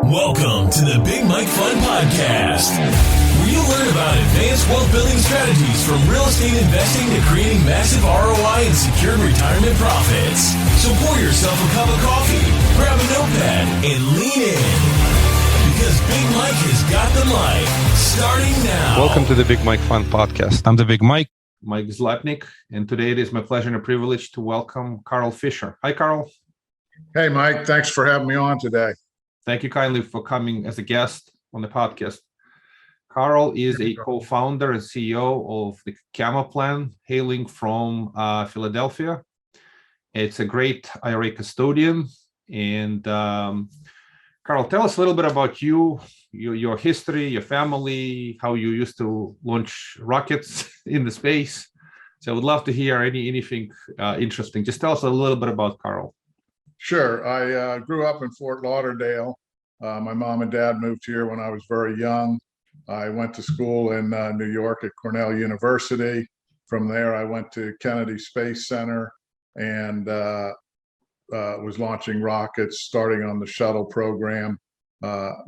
Welcome to the Big Mike Fun Podcast, where you'll learn about advanced wealth building strategies from real estate investing to creating massive ROI and secured retirement profits. So pour yourself a cup of coffee, grab a notepad, and lean in, because Big Mike has got the mic, starting now. Welcome to the Big Mike Fun Podcast. I'm the Big Mike Zlatnik, and today it is my pleasure and a privilege to welcome Carl Fischer. Hi, Carl. Hey, Mike. Thanks for having me on today. Thank you kindly for coming as a guest on the podcast. Carl is a co-founder and CEO of the CamaPlan, hailing from Philadelphia. It's a great IRA custodian. And Carl, tell us a little bit about you, your history, your family, how you used to launch rockets in the space. So I would love to hear anything interesting. Just tell us a little bit about Carl. Sure. I grew up in Fort Lauderdale. My mom and dad moved here when I was very young. I went to school in New York at Cornell University. From there, I went to Kennedy Space Center and was launching rockets, starting on the shuttle program.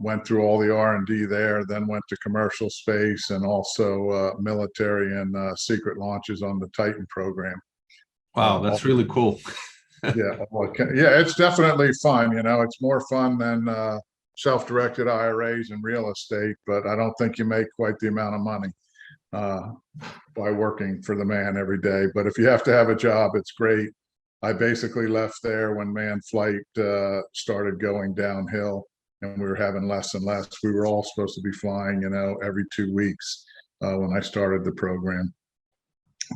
Went through all the R&D there, then went to commercial space and also military and secret launches on the Titan program. Wow, that's really cool. Yeah, it's definitely fun. You know, it's more fun than self-directed IRAs and real estate, but I don't think you make quite the amount of money by working for the man every day. But if you have to have a job, it's great. I basically left there when manned flight started going downhill, and we were having less and less. We were all supposed to be flying, every 2 weeks when I started the program.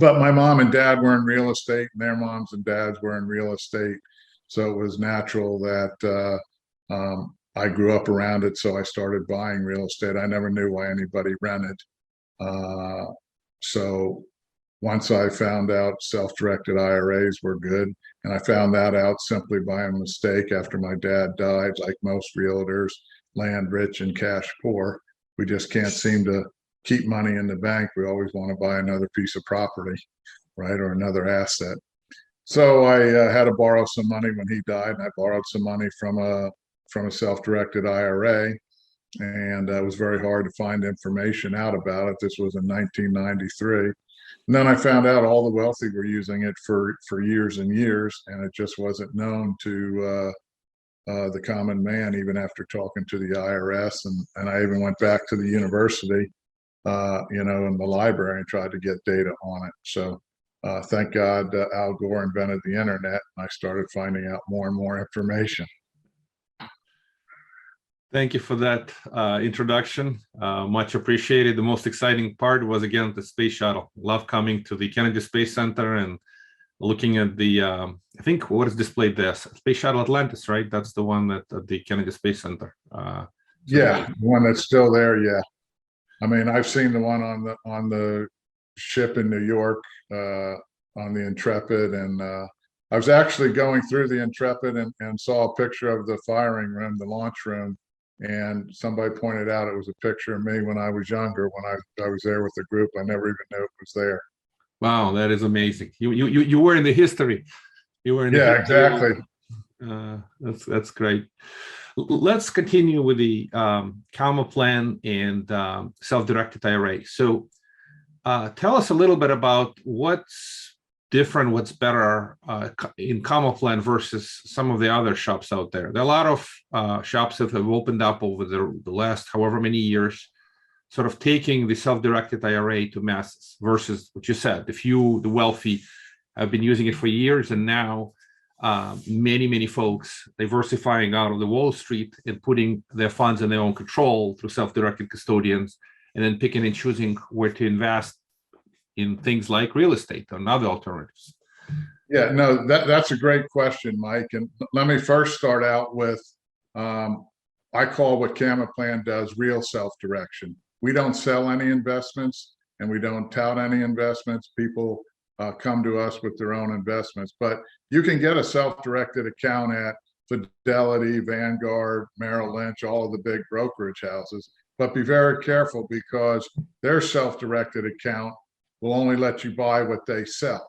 But my mom and dad were in real estate, and their moms and dads were in real estate. So it was natural that I grew up around it. So I started buying real estate. I never knew why anybody rented. So once I found out self-directed IRAs were good, and I found that out simply by a mistake after my dad died, like most realtors, land rich and cash poor. We just can't seem to keep money in the bank. We always want to buy another piece of property, right, or another asset. So I had to borrow some money when he died, and I borrowed some money from a self-directed IRA, and it was very hard to find information out about it. This was in 1993. And then I found out all the wealthy were using it for years and years, and it just wasn't known to the common man, even after talking to the IRS. And I even went back to the university in the library and tried to get data on it. So thank God Al Gore invented the internet, and I started finding out more and more information. Thank you for that introduction. Much appreciated. The most exciting part was, again, the space shuttle. Love coming to the Kennedy Space Center and looking at the, I think what is displayed there, Space Shuttle Atlantis, right? That's the one at the Kennedy Space Center. Yeah, the one that's still there, yeah. I mean, I've seen the one on the ship in New York, on the Intrepid, and I was actually going through the Intrepid and saw a picture of the firing room, the launch room, and somebody pointed out it was a picture of me when I was younger, when I was there with the group. I never even knew it was there. Wow, that is amazing. You were in the history. You were in the history. Exactly. That's great. Let's continue with the CamaPlan and self-directed IRA. So tell us a little bit about what's different, what's better in CamaPlan versus some of the other shops out there. There are a lot of shops that have opened up over the last however many years, sort of taking the self-directed IRA to masses versus what you said, the wealthy have been using it for years, and now many folks diversifying out of the Wall Street and putting their funds in their own control through self-directed custodians, and then picking and choosing where to invest in things like real estate and other alternatives. Yeah, no, that's a great question, Mike. And let me first start out with, I call what CamaPlan does real self-direction. We don't sell any investments, and we don't tout any investments. People come to us with their own investments, but you can get a self-directed account at Fidelity, Vanguard, Merrill Lynch, all of the big brokerage houses. But be very careful, because their self-directed account will only let you buy what they sell.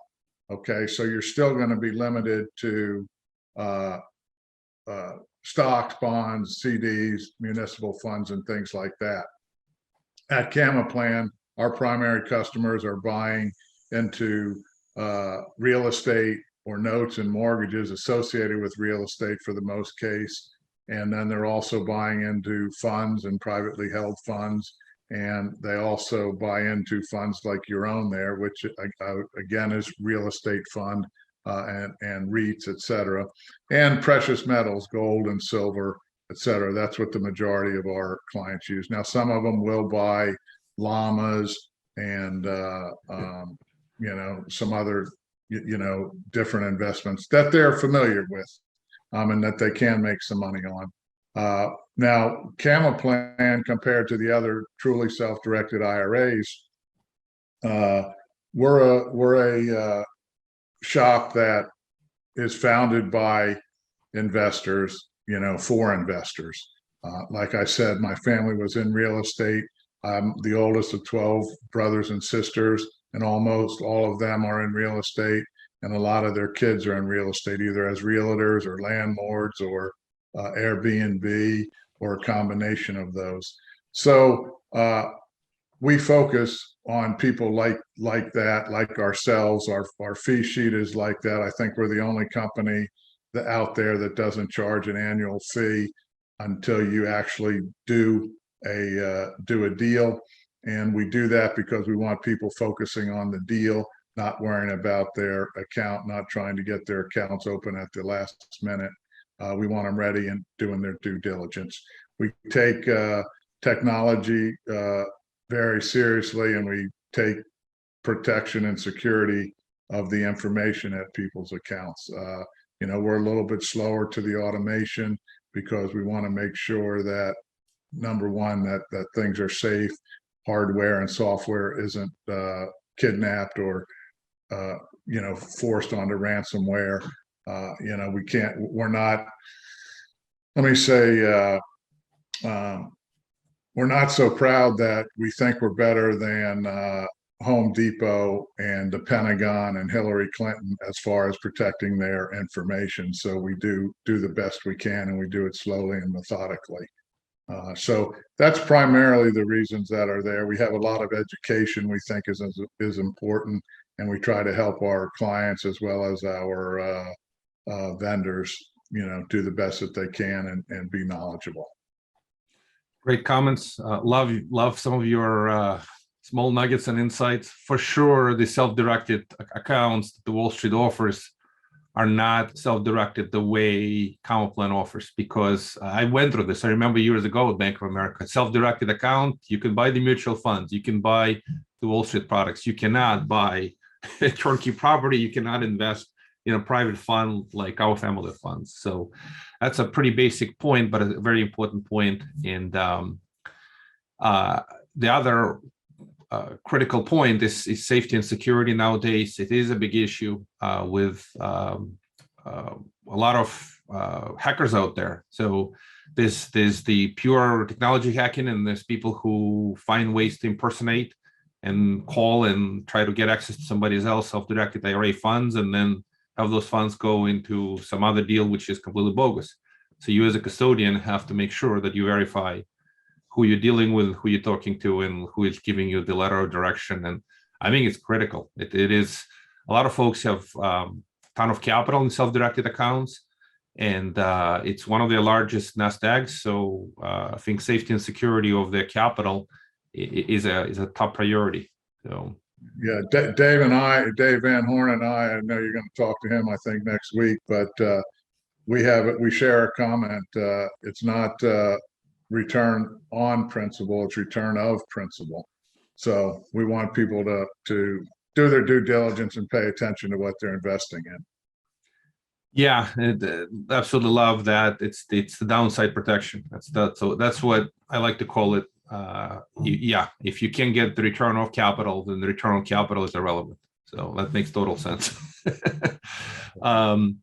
Okay, so you're still going to be limited to stocks, bonds, CDs, municipal funds, and things like that. At CamaPlan, our primary customers are buying into real estate or notes and mortgages associated with real estate for the most case. And then they're also buying into funds and privately held funds. And they also buy into funds like your own there, which again is real estate fund and REITs, et cetera, and precious metals, gold and silver, et cetera. That's what the majority of our clients use. Now, some of them will buy llamas and, some other, different investments that they're familiar with and that they can make some money on. Now, CamaPlan, compared to the other truly self-directed IRAs, we're a shop that is founded by investors, for investors. Like I said, my family was in real estate. I'm the oldest of 12 brothers and sisters, and almost all of them are in real estate. And a lot of their kids are in real estate, either as realtors or landlords or Airbnb or a combination of those. So we focus on people like that, like ourselves. Our fee sheet is like that. I think we're the only company out there that doesn't charge an annual fee until you actually do a deal. And we do that because we want people focusing on the deal, not worrying about their account, not trying to get their accounts open at the last minute. We want them ready and doing their due diligence. We take technology very seriously, and we take protection and security of the information at people's accounts. We're a little bit slower to the automation because we want to make sure that, number one, that things are safe, hardware and software isn't kidnapped or forced onto ransomware. We're not so proud that we think we're better than Home Depot and the Pentagon and Hillary Clinton as far as protecting their information. So we do the best we can, and we do it slowly and methodically. So that's primarily the reasons that are there. We have a lot of education we think is important, and we try to help our clients as well as our vendors, do the best that they can and be knowledgeable. Great comments. Love some of your small nuggets and insights. For sure, the self-directed accounts that the Wall Street offers are not self-directed the way CamaPlan offers, because I went through this. I remember years ago at Bank of America, self-directed account, you can buy the mutual funds, you can buy the Wall Street products. You cannot buy a turnkey property. You cannot invest in a private fund like our family funds. So that's a pretty basic point, but a very important point. And the other critical point is safety and security. Nowadays, it is a big issue with a lot of hackers out there. So there's the pure technology hacking, and there's people who find ways to impersonate and call and try to get access to somebody else's self-directed IRA funds, and then have those funds go into some other deal which is completely bogus. So you as a custodian have to make sure that you verify who you're dealing with, who you're talking to, and who is giving you the letter of direction. And I think it's critical. It is, a lot of folks have a ton of capital in self-directed accounts, and it's one of their largest nest eggs. So I think safety and security of their capital is a top priority. So yeah, Dave Van Horn and I know you're going to talk to him, I think, next week, but we share a comment. It's not return on principal, it's return of principal. So we want people to do their due diligence and pay attention to what they're investing in. Yeah, absolutely love that. It's the downside protection. So that's what I like to call it. If you can get the return of capital, then the return on capital is irrelevant. So that makes total sense. And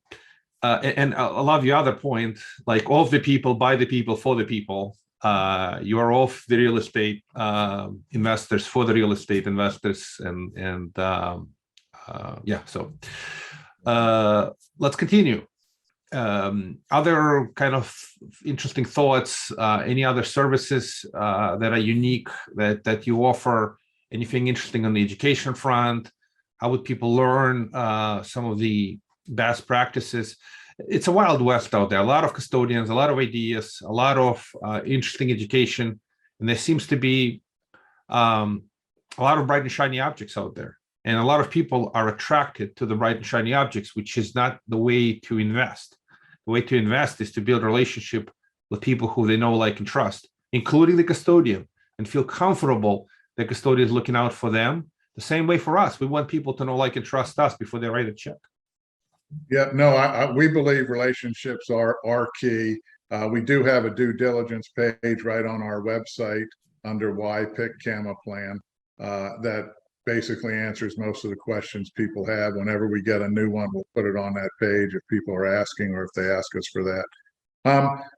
I love your other point, like of the people, by the people, for the people. You are of the real estate investors, for the real estate investors, So let's continue. other kind of interesting thoughts, any other services that are unique that you offer, anything interesting on the education front? How would people learn some of the best practices? It's a wild west out there, a lot of custodians, a lot of ideas, a lot of interesting education, and there seems to be a lot of bright and shiny objects out there. And a lot of people are attracted to the bright and shiny objects, which is not the way to invest. The way to invest is to build a relationship with people who they know, like, and trust, including the custodian, and feel comfortable the custodian is looking out for them. The same way for us. We want people to know, like, and trust us before they write a check. Yeah, no, we believe relationships are key. We do have a due diligence page right on our website under Why Pick CamaPlan that basically answers most of the questions people have. Whenever we get a new one, we'll put it on that page if people are asking or if they ask us for that.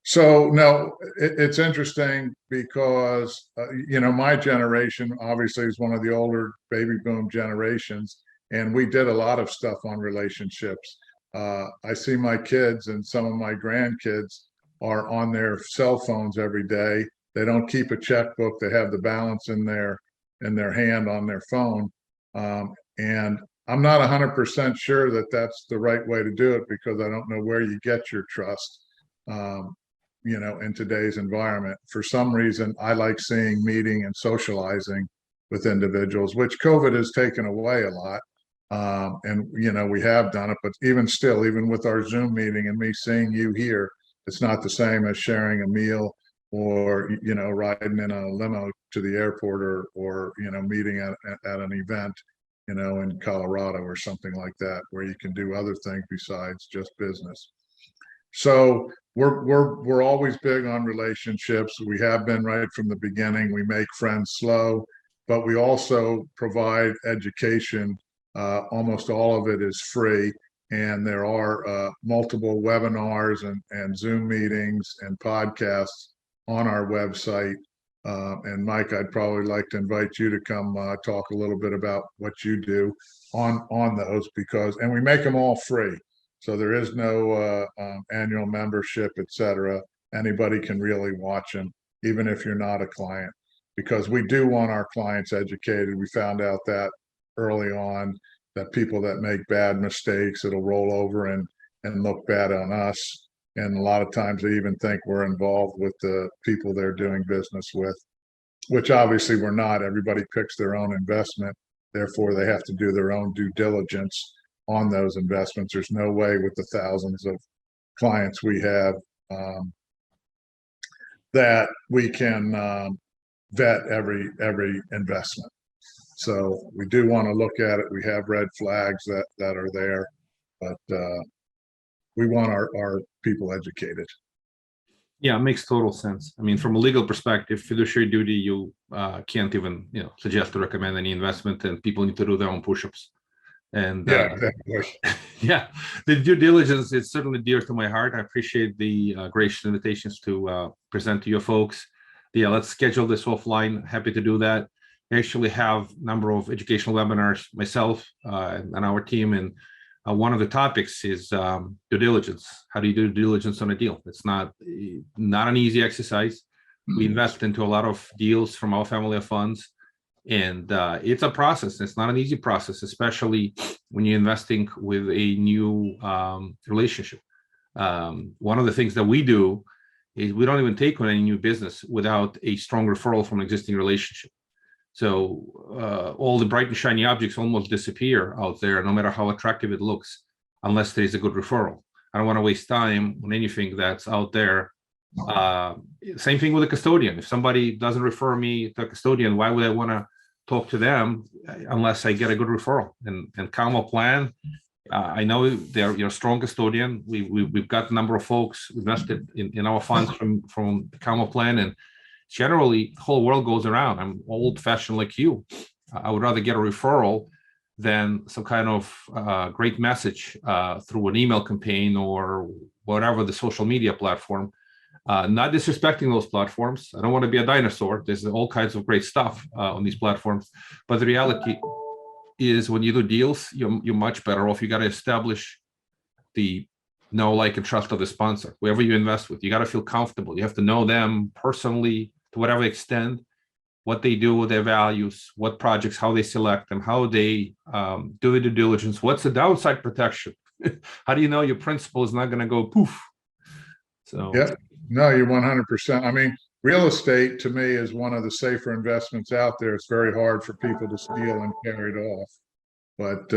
So no, it's interesting because, my generation obviously is one of the older baby boom generations, and we did a lot of stuff on relationships. I see my kids and some of my grandkids are on their cell phones every day. They don't keep a checkbook. They have the balance in their hand on their phone. And I'm not 100% sure that that's the right way to do it, because I don't know where you get your trust, in today's environment. For some reason, I like seeing, meeting, and socializing with individuals, which COVID has taken away a lot. And we have done it, but even still, even with our Zoom meeting and me seeing you here, it's not the same as sharing a meal or riding in a limo to the airport or meeting at an event in Colorado or something like that, where you can do other things besides just business. So we're always big on relationships. We have been right from the beginning. We make friends slow, but we also provide education. Almost all of it is free, and there are multiple webinars and Zoom meetings and podcasts on our website. And Mike, I'd probably like to invite you to come talk a little bit about what you do on those, and we make them all free. So there is no annual membership, etc. Anybody can really watch them, even if you're not a client, because we do want our clients educated. We found out that early on, that people that make bad mistakes, it'll roll over and look bad on us. And a lot of times they even think we're involved with the people they're doing business with, which obviously we're not. Everybody picks their own investment. Therefore, they have to do their own due diligence on those investments. There's no way with the thousands of clients we have that we can vet every investment. So we do want to look at it. We have red flags that are there, but we want our people educated. Yeah, it makes total sense. I mean, from a legal perspective, fiduciary duty, you can't even suggest to recommend any investment, and people need to do their own push-ups. And yeah, exactly. Yeah, the due diligence is certainly dear to my heart. I appreciate the gracious invitations to present to your folks. Yeah, let's schedule this offline. Happy to do that. I actually have a number of educational webinars myself and our team, and one of the topics is due diligence. How do you do due diligence on a deal? It's not an easy exercise. We invest into a lot of deals from our family of funds, and it's a process. It's not an easy process, especially when you're investing with a new relationship. One of the things that we do is we don't even take on any new business without a strong referral from an existing relationship. So all the bright and shiny objects almost disappear out there, no matter how attractive it looks, unless there is a good referral. I don't want to waste time on anything that's out there. Same thing with a custodian. If somebody doesn't refer me to a custodian, why would I want to talk to them unless I get a good referral? And CamaPlan, I know they're your strong custodian. We've got a number of folks invested in our funds from CamaPlan, and generally the whole world goes around. I'm old-fashioned like you. I would rather get a referral than some kind of great message through an email campaign or whatever the social media platform. Not disrespecting those platforms. I don't want to be a dinosaur. There's all kinds of great stuff on these platforms, but the reality is when you do deals, you're much better off. You got to establish the know, like, and trust of the sponsor, whoever you invest with. You got to feel comfortable. You have to know them personally to whatever extent, what they do with their values, what projects, how they select them, how they do the due diligence, what's the downside protection. How do you know your principal is not going to go poof? So yeah, no, you're 100%. I mean, real estate to me is one of the safer investments out there. It's very hard for people to steal and carry it off. But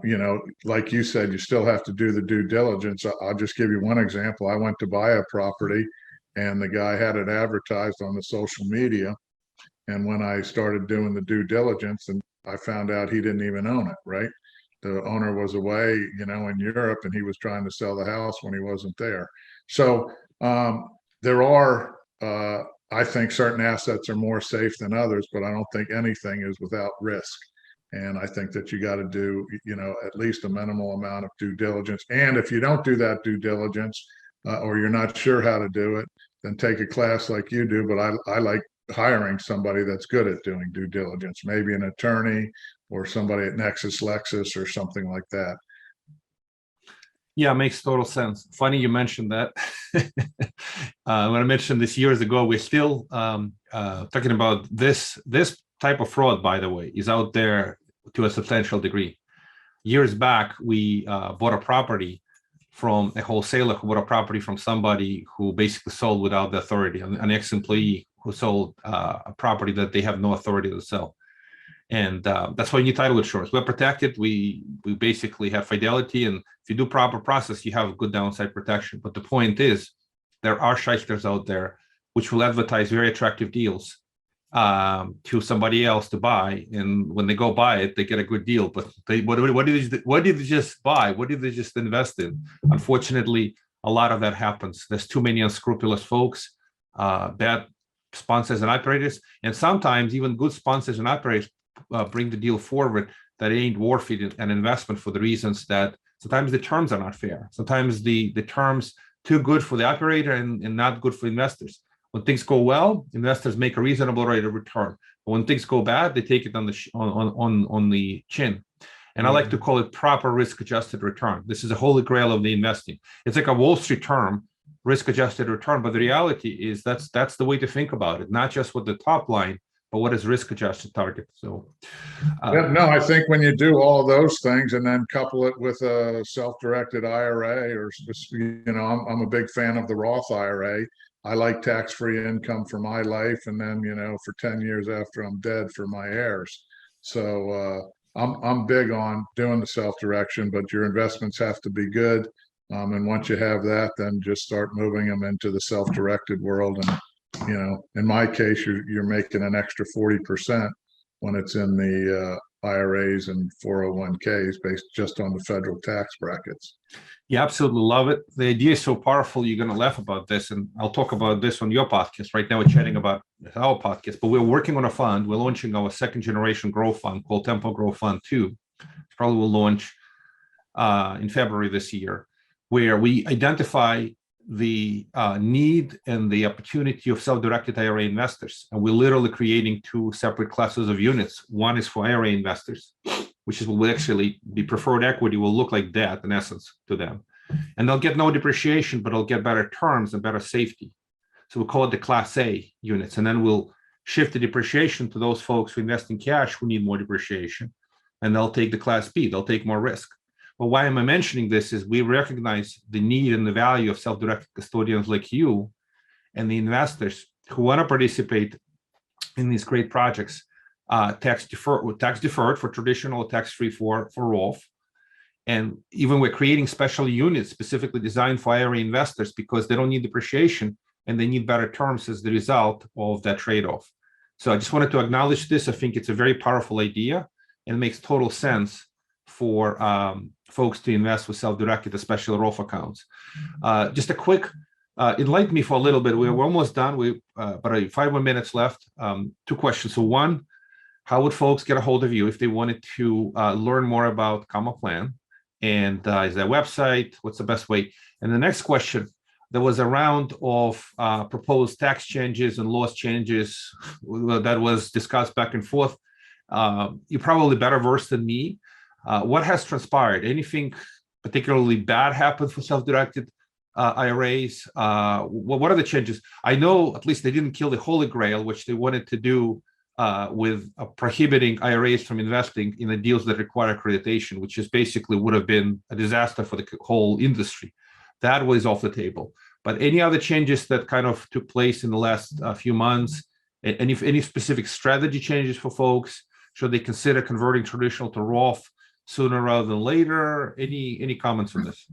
you know, like you said, you still have to do the due diligence. I'll just give you one example. I went to buy a property and the guy had it advertised on the social media. And when I started doing the due diligence, and I found out he didn't even own it, right? The owner was away, you know, in Europe, and he was trying to sell the house when he wasn't there. So there are, I think certain assets are more safe than others, but I don't think anything is without risk. And I think that you got to do, you know, at least a minimal amount of due diligence. And if you don't do that due diligence, or you're not sure how to do it, then take a class like you do. But I like hiring somebody that's good at doing due diligence, maybe an attorney or somebody at Nexus Lexus or something like that. yeah, it makes total sense. Funny you mentioned that. When I mentioned this years ago, we're still talking about this type of fraud, by the way, is out there to a substantial degree. Years back, we bought a property from a wholesaler who bought a property from somebody who basically sold without the authority, an ex-employee who sold a property that they have no authority to sell. And that's why you need title insurance. We're protected. We basically have fidelity, and if you do proper process, you have good downside protection. But the point is, there are shysters out there which will advertise very attractive deals to somebody else to buy, and when they go buy it, they get a good deal. But what did they just buy? What did they just invest in? Unfortunately, a lot of that happens. There's too many unscrupulous folks, bad sponsors and operators, and sometimes even good sponsors and operators bring the deal forward that ain't worth it an investment for the reasons that sometimes the terms are not fair. Sometimes the terms too good for the operator and not good for investors. When things go well, investors make a reasonable rate of return. But when things go bad, they take it on the chin. And I like to call it proper risk-adjusted return. This is a holy grail of the investing. It's like a Wall Street term, risk-adjusted return, but the reality is that's the way to think about it. Not just with the top line, but what is risk-adjusted target. So, no, I think when you do all those things and then couple it with a self-directed IRA, or you know, I'm a big fan of the Roth IRA. I like tax-free income for my life, and then, you know, for 10 years after I'm dead for my heirs. So I'm big on doing the self-direction, but your investments have to be good. And once you have that, then just start moving them into the self-directed world. And, you know, in my case, you're making an extra 40% when it's in the IRAs and 401ks based just on the federal tax brackets. yeah, absolutely love it. The idea is so powerful. You're going to laugh about this, and I'll talk about this on your podcast. Right now, we're chatting about our podcast, but we're working on a fund. We're launching our second generation growth fund called Tempo Growth Fund 2. Probably will launch in February this year, where we identify the need and the opportunity of self-directed IRA investors. And we're literally creating two separate classes of units. One is for IRA investors, which is will actually be preferred equity, will look like debt in essence to them. And they'll get no depreciation, but they'll get better terms and better safety. So we'll call it the Class A units. And then we'll shift the depreciation to those folks who invest in cash who need more depreciation. And they'll take the Class B, they'll take more risk. But why am I mentioning this is we recognize the need and the value of self-directed custodians like you and the investors who want to participate in these great projects, tax deferred for traditional, tax-free for Roth. And even we're creating special units specifically designed for IRA investors because they don't need depreciation and they need better terms as the result of that trade-off. So I just wanted to acknowledge this. I think it's a very powerful idea and it makes total sense for folks to invest with self-directed, especially Roth accounts. Just a quick, enlighten me for a little bit. We're almost done. We but 5 more minutes left. 2 questions. So one, how would folks get a hold of you if they wanted to learn more about CamaPlan? And is there a website? What's the best way? And the next question, there was a round of proposed tax changes and laws changes that was discussed back and forth. You're probably better versed than me. What has transpired? Anything particularly bad happened for self-directed IRAs? What are the changes? I know at least they didn't kill the Holy Grail, which they wanted to do with prohibiting IRAs from investing in the deals that require accreditation, which is basically would have been a disaster for the whole industry. That was off the table. But any other changes that kind of took place in the last few months? Any specific strategy changes for folks? Should they consider converting traditional to Roth sooner rather than later? Any comments on this?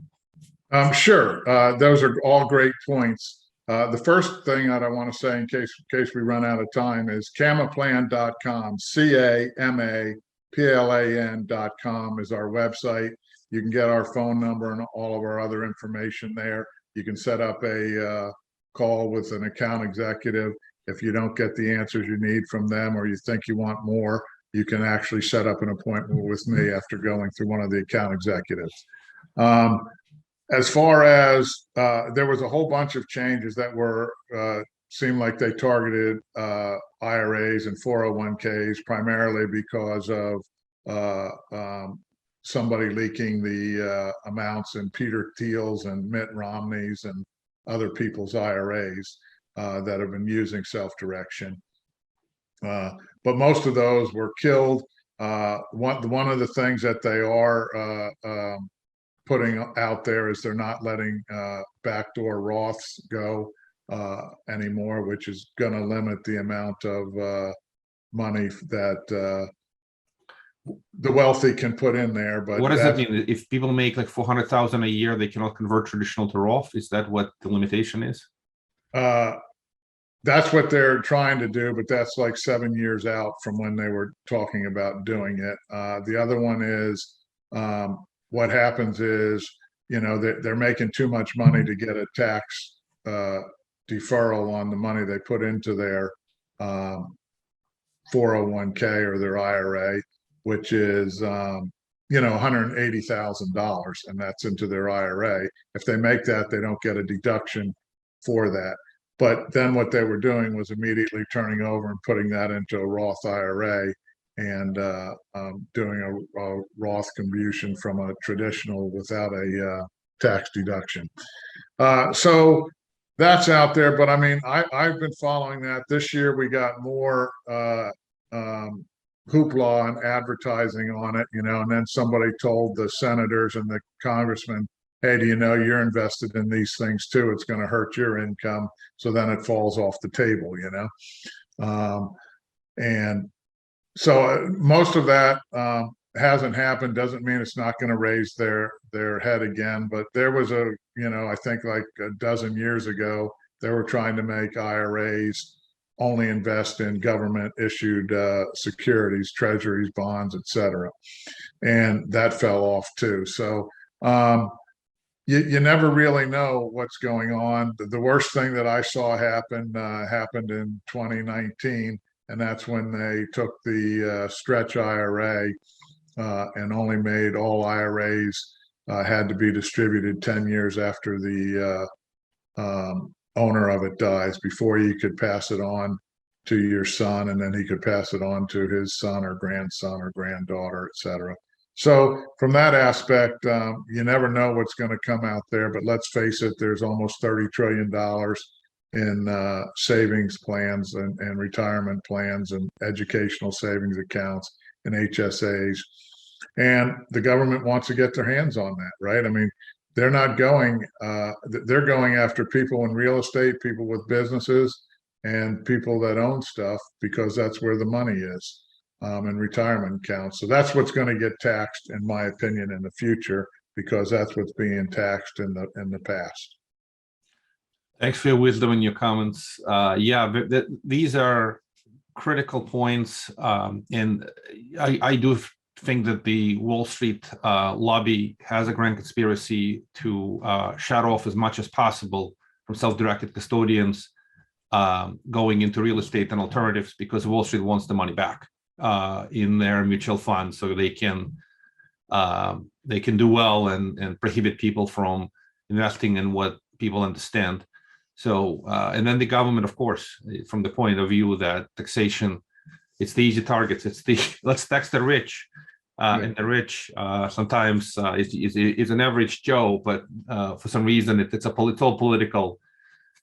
Sure. Those are all great points. The first thing that I want to say in case we run out of time is CamaPlan.com. CamaPlan.com is our website. You can get our phone number and all of our other information there. You can set up a call with an account executive. If you don't get the answers you need from them or you think you want more, you can actually set up an appointment with me after going through one of the account executives. As far as there was a whole bunch of changes that were seemed like they targeted IRAs and 401ks primarily because of somebody leaking the amounts in Peter Thiel's and Mitt Romney's and other people's IRAs that have been using self-direction. But most of those were killed. One of the things that they are putting out there is they're not letting backdoor Roths go anymore, which is going to limit the amount of money that the wealthy can put in there. But what does that mean? If people make like 400,000 a year, they cannot convert traditional to Roth? Is that what the limitation is? That's what they're trying to do, but that's like 7 years out from when they were talking about doing it. The other one is what happens is, they're making too much money to get a tax deferral on the money they put into their 401k or their IRA, which is $180,000, and that's into their IRA. If they make that, they don't get a deduction for that. But then what they were doing was immediately turning over and putting that into a Roth IRA and doing a Roth contribution from a traditional without a tax deduction. So that's out there. But I mean, I've been following that. This year we got more hoopla and advertising on it, and then somebody told the senators and the congressmen, hey, do you know you're invested in these things too? It's going to hurt your income. So then it falls off the table, and so most of that hasn't happened. Doesn't mean it's not going to raise their head again. But there was I think like a dozen years ago, they were trying to make IRAs only invest in government issued securities, treasuries, bonds, etc. And that fell off too. So you never really know what's going on. The worst thing that I saw happened in 2019, and that's when they took the stretch IRA and only made all IRAs had to be distributed 10 years after the owner of it dies before you could pass it on to your son, and then he could pass it on to his son or granddaughter, etc. So from that aspect, you never know what's going to come out there. But let's face it, there's almost $30 trillion in savings plans and retirement plans and educational savings accounts and HSAs. And the government wants to get their hands on that, right? I mean, they're not going, they're going after people in real estate, people with businesses, and people that own stuff, because that's where the money is. And retirement accounts. So that's what's going to get taxed, in my opinion, in the future, because that's what's being taxed in the past. Thanks for your wisdom and your comments. These are critical points, and I do think that the Wall Street lobby has a grand conspiracy to shut off as much as possible from self-directed custodians going into real estate and alternatives, because Wall Street wants the money back in their mutual funds, so they can do well and prohibit people from investing in what people understand. So and then the government, of course, from the point of view that taxation, it's the easy targets, it's the let's tax the rich, and the rich sometimes is an average Joe, but for some reason it's all political.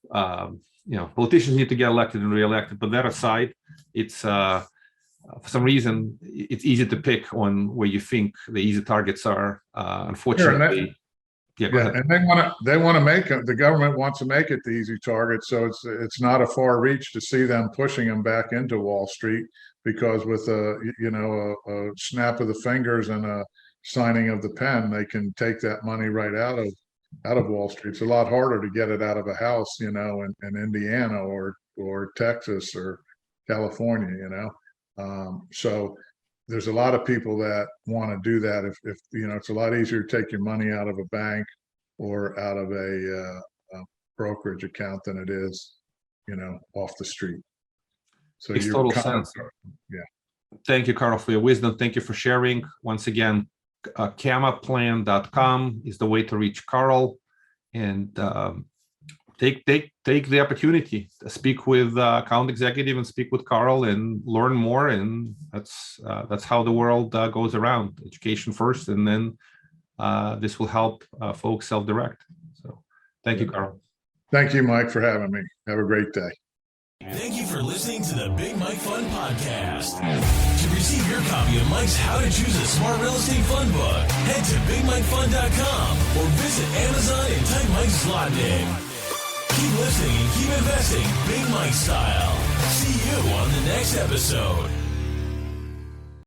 Politicians need to get elected and reelected. But that aside, it's for some reason it's easy to pick on where you think the easy targets are. Unfortunately, go ahead. And they want to make it. The government wants to make it the easy target, so it's not a far reach to see them pushing them back into Wall Street, because with a snap of the fingers and a signing of the pen, they can take that money right out of Wall Street. It's a lot harder to get it out of a house, in Indiana or Texas or California, so there's a lot of people that want to do that. If it's a lot easier to take your money out of a bank or out of a brokerage account than it is, off the street. So makes total sense. Yeah. Thank you, Carl, for your wisdom. Thank you for sharing. Once again, CamaPlan.com is the way to reach Carl, and take the opportunity to speak with account executive and speak with Carl and learn more. And that's how the world goes around. Education first, and then this will help folks self-direct. So thank you, Carl. Thank you, Mike, for having me. Have a great day. Thank you for listening to the Big Mike Fund Podcast. To receive your copy of Mike's How to Choose a Smart Real Estate Fund book, head to BigMikeFund.com or visit Amazon and type Mike's slot name. Keep listening and keep investing Big Mike style. See you on the next episode.